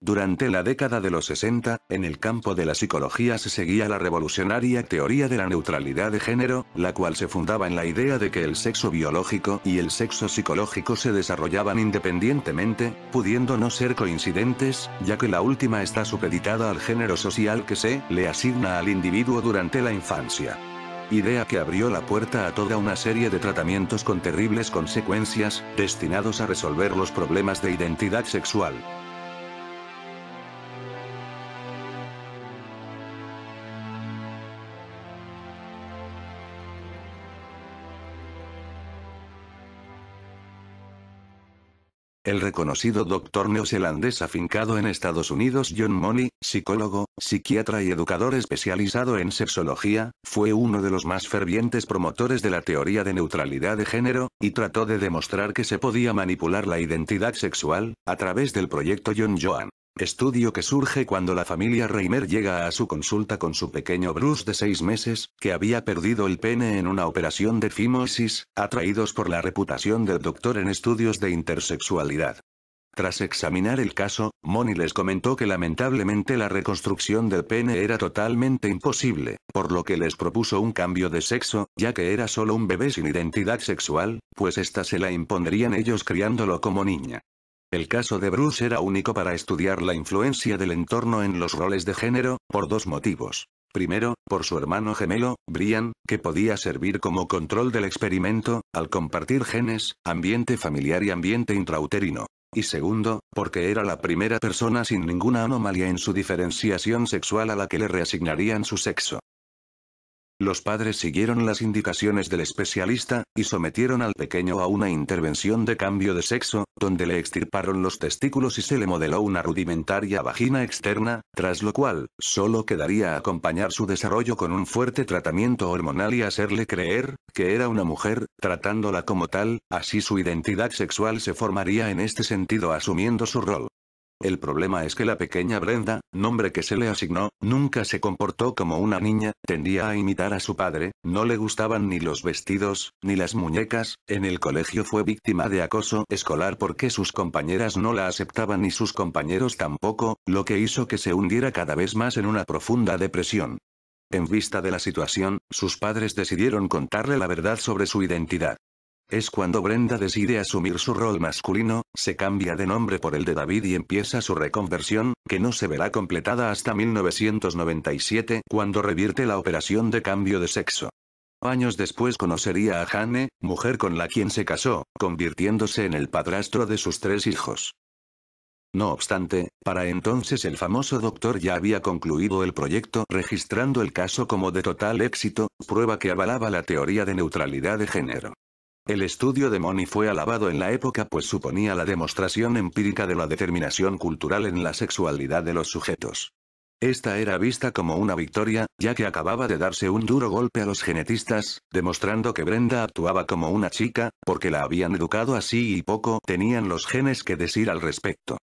Durante la década de los 60, en el campo de la psicología se seguía la revolucionaria teoría de la neutralidad de género, la cual se fundaba en la idea de que el sexo biológico y el sexo psicológico se desarrollaban independientemente, pudiendo no ser coincidentes, ya que la última está supeditada al género social que se le asigna al individuo durante la infancia. Idea que abrió la puerta a toda una serie de tratamientos con terribles consecuencias, destinados a resolver los problemas de identidad sexual. El reconocido doctor neozelandés afincado en Estados Unidos John Money, psicólogo, psiquiatra y educador especializado en sexología, fue uno de los más fervientes promotores de la teoría de neutralidad de género, y trató de demostrar que se podía manipular la identidad sexual, a través del proyecto John Joan. Estudio que surge cuando la familia Reimer llega a su consulta con su pequeño Bruce de 6 meses, que había perdido el pene en una operación de fimosis, atraídos por la reputación del doctor en estudios de intersexualidad. Tras examinar el caso, Money les comentó que lamentablemente la reconstrucción del pene era totalmente imposible, por lo que les propuso un cambio de sexo, ya que era solo un bebé sin identidad sexual, pues esta se la impondrían ellos criándolo como niña. El caso de Bruce era único para estudiar la influencia del entorno en los roles de género, por dos motivos. Primero, por su hermano gemelo, Brian, que podía servir como control del experimento, al compartir genes, ambiente familiar y ambiente intrauterino. Y segundo, porque era la primera persona sin ninguna anomalía en su diferenciación sexual a la que le reasignarían su sexo. Los padres siguieron las indicaciones del especialista, y sometieron al pequeño a una intervención de cambio de sexo, donde le extirparon los testículos y se le modeló una rudimentaria vagina externa, tras lo cual, solo quedaría acompañar su desarrollo con un fuerte tratamiento hormonal y hacerle creer que era una mujer, tratándola como tal, así su identidad sexual se formaría en este sentido asumiendo su rol. El problema es que la pequeña Brenda, nombre que se le asignó, nunca se comportó como una niña, tendía a imitar a su padre, no le gustaban ni los vestidos, ni las muñecas, en el colegio fue víctima de acoso escolar porque sus compañeras no la aceptaban y sus compañeros tampoco, lo que hizo que se hundiera cada vez más en una profunda depresión. En vista de la situación, sus padres decidieron contarle la verdad sobre su identidad. Es cuando Brenda decide asumir su rol masculino, se cambia de nombre por el de David y empieza su reconversión, que no se verá completada hasta 1997, cuando revierte la operación de cambio de sexo. Años después conocería a Jane, mujer con la quien se casó, convirtiéndose en el padrastro de sus 3 hijos. No obstante, para entonces el famoso doctor ya había concluido el proyecto registrando el caso como de total éxito, prueba que avalaba la teoría de neutralidad de género. El estudio de Money fue alabado en la época pues suponía la demostración empírica de la determinación cultural en la sexualidad de los sujetos. Esta era vista como una victoria, ya que acababa de darse un duro golpe a los genetistas, demostrando que Brenda actuaba como una chica, porque la habían educado así y poco tenían los genes que decir al respecto.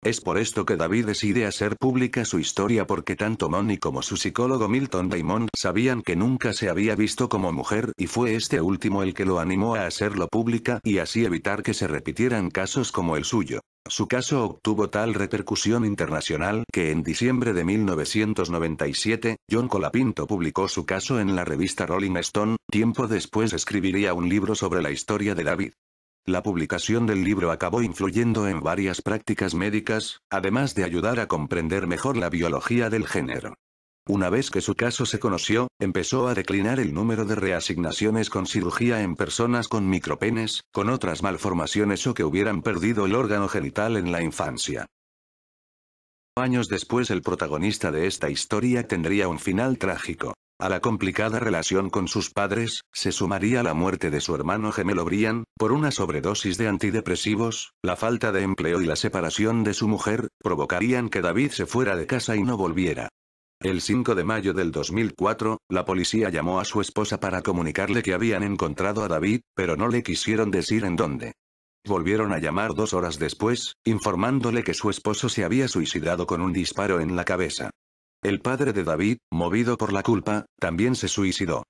Es por esto que David decide hacer pública su historia porque tanto Money como su psicólogo Milton Diamond sabían que nunca se había visto como mujer y fue este último el que lo animó a hacerlo pública y así evitar que se repitieran casos como el suyo. Su caso obtuvo tal repercusión internacional que en diciembre de 1997, John Colapinto publicó su caso en la revista Rolling Stone, tiempo después escribiría un libro sobre la historia de David. La publicación del libro acabó influyendo en varias prácticas médicas, además de ayudar a comprender mejor la biología del género. Una vez que su caso se conoció, empezó a declinar el número de reasignaciones con cirugía en personas con micropenes, con otras malformaciones o que hubieran perdido el órgano genital en la infancia. Años después el protagonista de esta historia tendría un final trágico. A la complicada relación con sus padres, se sumaría la muerte de su hermano gemelo Brian, por una sobredosis de antidepresivos, la falta de empleo y la separación de su mujer, provocarían que David se fuera de casa y no volviera. El 5 de mayo del 2004, la policía llamó a su esposa para comunicarle que habían encontrado a David, pero no le quisieron decir en dónde. Volvieron a llamar 2 horas después, informándole que su esposo se había suicidado con un disparo en la cabeza. El padre de David, movido por la culpa, también se suicidó.